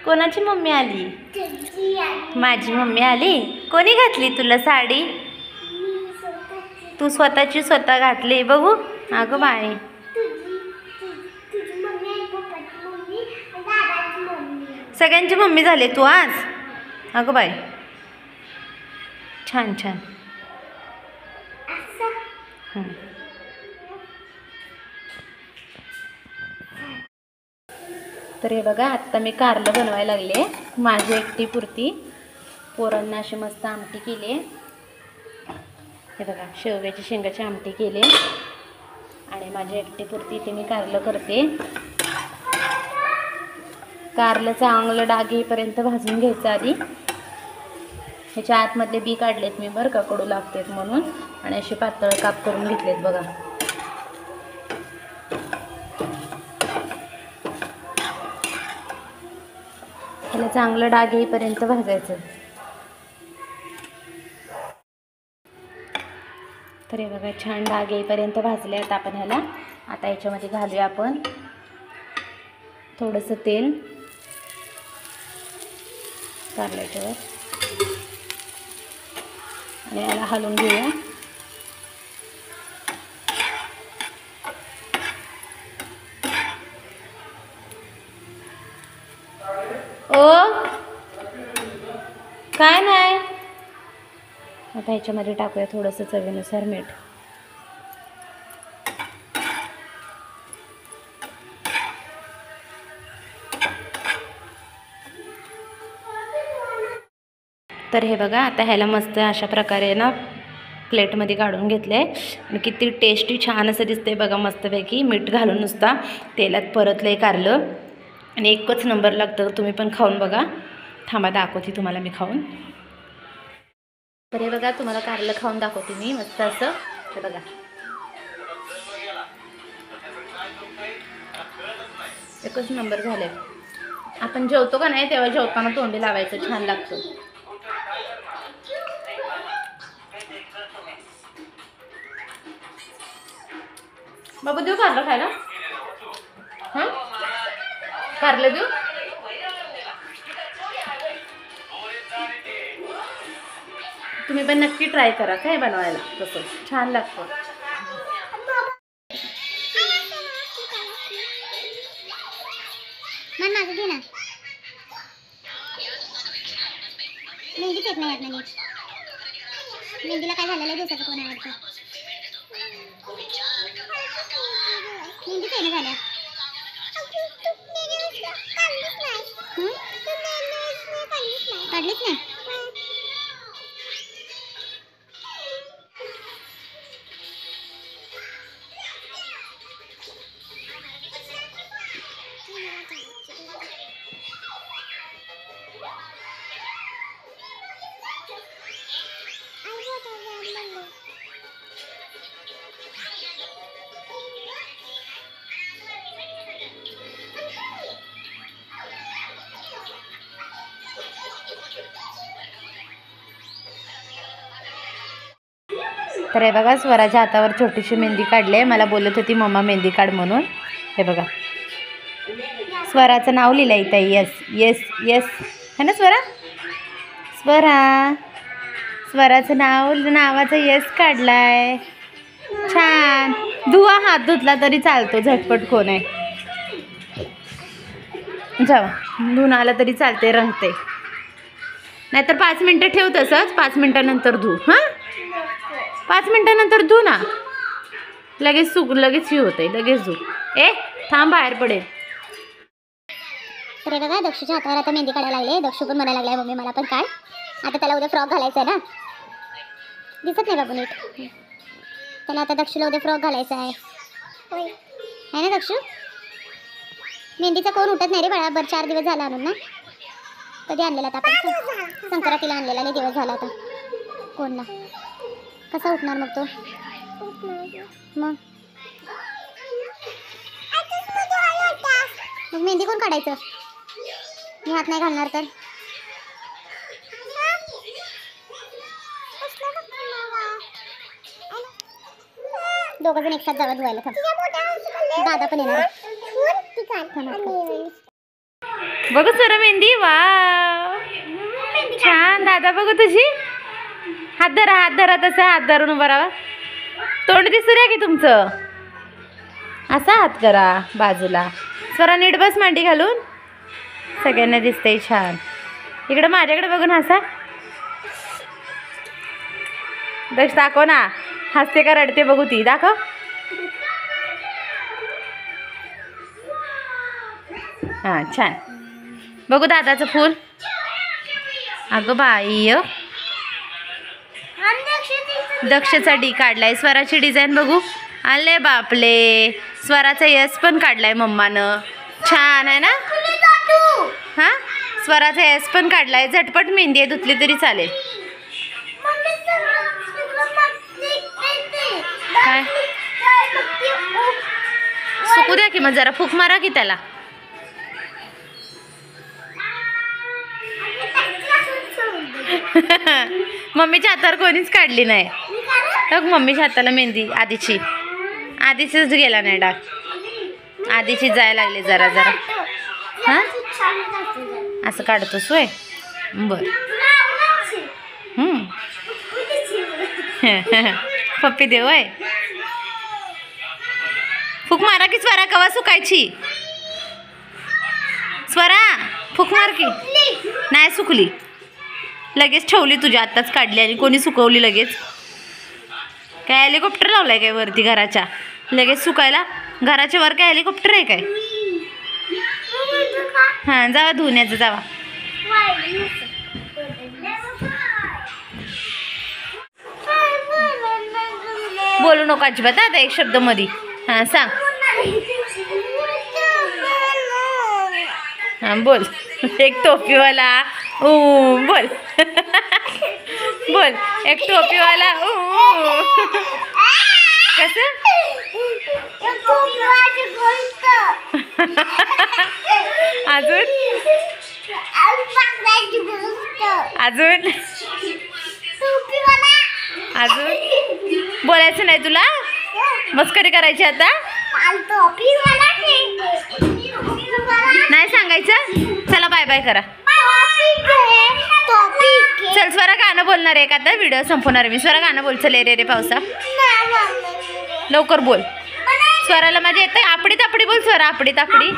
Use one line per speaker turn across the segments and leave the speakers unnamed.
कोणाची मम्मी आली? माझी मम्मी आली. कोणी घातली तुला साडी? तू स्वतःची स्वतः घातली. बघू. अगं बाई, सगळ्यांची मम्मी झाली तू आज. अगं बाई, छान छान. तर हे बघा, आत्ता मी कारलं बनवायला लागले माझी एकटी पुरती. पोरांना अशी मस्त आमटी केली. हे बघा, शेवग्याची शेंगाची आमटी केली आणि माझ्या एकटी पुरती इथे मी कारलं करते. कारलं चांगलं डाग येईपर्यंत भाजून घ्यायचं आधी. ह्याच्या आतमधले बी काढलेत मी बरं का, कडू लागतात म्हणून, आणि असे पातळ काप करून घेतलेत बघा. त्याला चांगलं डाग येईपर्यंत भाजायचं. तर हे बघा, छान डाग येईपर्यंत भाजले. आता आपण ह्याला आता याच्यामध्ये घालूया आपण थोडंसं तेल कारल्याच्यावर आणि याला हलवून घेऊया. ओ काय नाही. आता ह्याच्यामध्ये टाकूया थोडंसं चवीनुसार मीठ. तर हे बघा, आता ह्याला मस्त अशा प्रकारे ना प्लेटमध्ये काढून घेतले आणि किती टेस्टी छान असं दिसते बघा. मस्तपैकी मीठ घालून नुसता तेलात परतलंय कारलं आणि एकच नंबर लागतं. तुम्ही पण खाऊन बघा. थांबा, दाखवते तुम्हाला मी खाऊन. तर हे बघा, तुम्हाला कारलं खाऊन दाखवते मी मस्त असं. हे बघा, एकच नंबर झाले. आपण जेवतो का नाही तेव्हा जेवताना तोंडी लावायचं, छान लागतं. बाबा देऊ कारलं खायला? हां, कारलं देऊ? तुम्ही पण नक्की ट्राय करा काय बनवायला, तसं छान लागतं.
मेहंदीच येत नाही यात नाही. मेहंदीला काय झालेलं आहे दिवसाचं कोण आहे वाटतं. मेहंदीच आहे ना झाल्या. काढलीच नाही.
तर हे बघा, स्वराच्या हातावर छोटीशी मेहंदी काढली. मला बोलत होती मम्मा मेहंदी काढ म्हणून. हे बघा, स्वराचं नाव लिहिलं इथं. यस यस यस है ना स्वरा? स्वरा, स्वराचं नावाचं यस काढलाय. छान. धुवा, हात धुतला तरी चालतो, झटपट कोण आहे. जावा, धुवून आला तरी चालते, रंगते. नाहीतर 5 मिनटं ठेव तसंच, 5 मिनटानंतर धु. हां, 5 मिनटानंतर धु ना. लगेच लगेच ही होते, लगेच धु. थांब, बाहेर पडेल.
तर बघा, दक्षूच्या हातावर आता मेहंदी काढायला लागले. दक्षू पण म्हणायला लागलाय मम्मी मला पण काढ. आता त्याला उद्या फ्रॉक घालायचा आहे ना. दिसत नाही बाबू नीट. त्याला आता दक्षूला उद्या फ्रॉक घालायचा आहे ना दक्षू? मेहंदीचा कोण उठत नाही रे बाळा. 4 दिवस झाला आणून ना. कधी आणलेला आता आपण? संक्रांतीला आणलेला. लय दिवस झाला आता. कोणला कसा उठणार मग तो? मग मेहंदी कोण काढायचं? मी हात नाही घालणार तर. दोघं जण एकसाथ जावं धुवायला. दादा पण येणार.
बघू स्वरा मेहंदी. वा छान. दादा बघू तुझी. हात धरा तसा हात धरून उभा राहा. तोंड दिसू द्या की तुमचं. असा हात करा बाजूला. स्वरा नीट बस मांडी घालून. सगळ्यांना दिसतंय छान. इकडं माझ्याकडे बघून हसा. दक्ष दाखव ना. हसते का रडते बघू ती. दाखव. हां छान. बघू दादाचं फूल. अगं बाई दक्षचा डी काढलाय. स्वराची डिझाईन बघू. आले बापले. स्वराचा यस पण काढलाय मम्मानं. छान आहे ना. हां स्वराचा यस पण काढलाय. झटपट मेहंदी आहे. धुतली तरी चालेल. काय सुकू द्या की मग जरा. फूक मारा की त्याला. मम्मीच्या हातावर कोणीच काढली नाही. बघ मम्मीच्या हाताला मेहंदी आधीचीच गेला नाही डाग. आधीची जायला लागले जरा जरा. हां असं काढतोस होय. बर पप्पी दे होय. फूक मारा की स्वरा. कवा सुकायची स्वरा. फूक मार की. नाही सुकली. लगेच ठेवली तुझ्या. आत्ताच काढली आणि कोणी सुकवली लगेच. काय हेलिकॉप्टर लावलाय काय वरती घराच्या लगेच सुकायला. घराच्या वर काय हेलिकॉप्टर आहे काय. हां जावा धुण्याचं जावा. बोलू नको अजिबात. आता एक शब्द मध्ये. हां सांग. हां बोल. एक टोपीवाला बोल. बोल. एक टोपीवाला कसं. अजून अजून अजून बोलायचं नाही तुला. मस्करी करायची आता. नाही सांगायचं. चला बाय बाय करा. चल स्वरा गाणं बोलणार आहे का आता. व्हिडिओ संपवणार मी. स्वरा गाणं बोल. चल रे पावसा. लवकर बोल. स्वराला माझ्या येतं. आपडी तापडी बोल स्वरा. आपडी तापडी.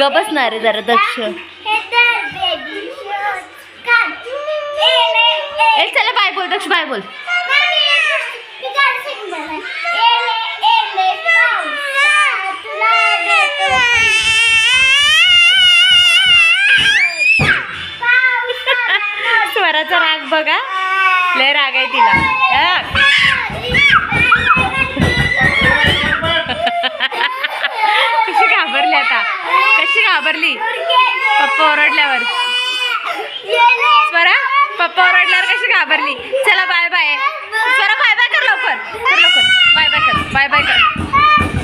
गबसणार आहे जरा दक्ष. चला बाय बोल दक्ष. बाय बोल. स्वराचा राग बघा. लय राग आहे तिला. कशी घाबरली आता. कशी घाबरली. पप्पा ओरडल्यावर. स्वरा पप्पा ओरडल्यावर कशी घाबरली. चला bye bye. Swara bye bye कर लवकर. कर लवकर. बाय बाय कर. बाय बाय कर.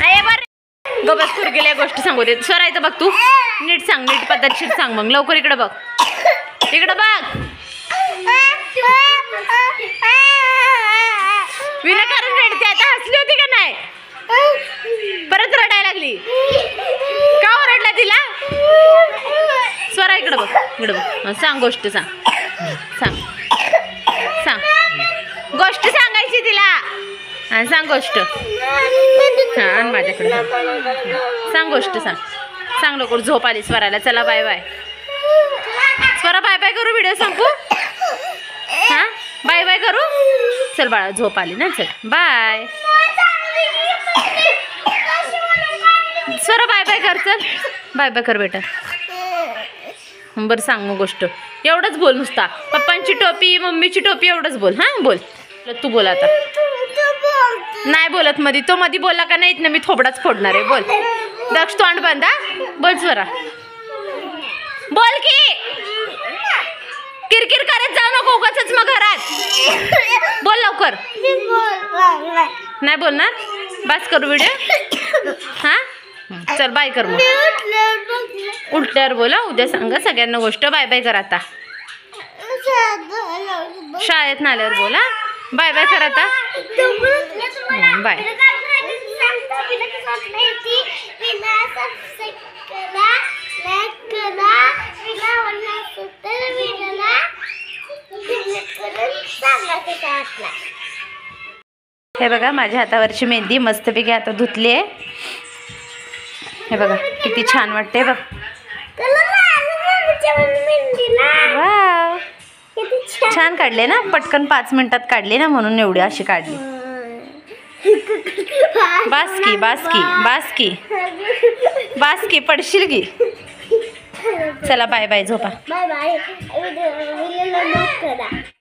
अरे बर गबस खुरगेल्या गोष्टी सांगू दे. स्वरा इथं बघ तू. नीट सांग. नीट पद्धतशीर सांग. मग लवकर इकडं बघ. इकडं बघ. विनाकारण रडते आता. हसली होती का नाही. परत रडायला लागली. का ओरडला तिला. स्वरा इकडं बघ. इकडं बघ. सांग गोष्ट. सांग सांग सांग. गोष्ट सांगायची तिला. हां सांग गोष्ट. हां माझ्याकडे सांग गोष्ट. सांग सांग लवकर. झोप आली स्वराला. चला bye bye. Swara bye bye करू. व्हिडिओ संपू. हां बाय बाय करू. चल बाळा झोप आली ना. चल बाय. स्वरा बाय बाय कर. चल बाय बाय कर बेटा. बरं सांग मग गोष्ट. एवढंच बोल नुसता. पप्पांची टोपी मम्मीची टोपी एवढंच बोल. हां बोल. तू बोल आता. नाही बोलत मधी. तो मधी बोलला का नाहीत ना मी थोबडाच फोडणार आहे. बोल दक्ष तोंड बंद. बोल स्वरा. बोल की. किरकिर करत जाऊ नको उगाचच मग घरात. बोल लवकर. नाही बोलणार. बस करू व्हिडिओ. हां चल बाय कर. मग उलट्यावर बोला. उद्या सांगा सगळ्यांना गोष्ट. बाय बाय कर आता. शाळेत आल्यावर बोला. बाय बाय कर आता. बाय. हे बघा माझ्या हातावरची मेहंदी मस्तपैकी आता धुतली आहे. हे बघा किती छान वाटते बघ. वाव छान काढले ना, पटकन 5 मिनिटात काढली ना, म्हणून एवढी अशी काढली. बासकी बासकी बासकी बासकी पडशील की. चला बाय बाय, झोपा.
Bye bye.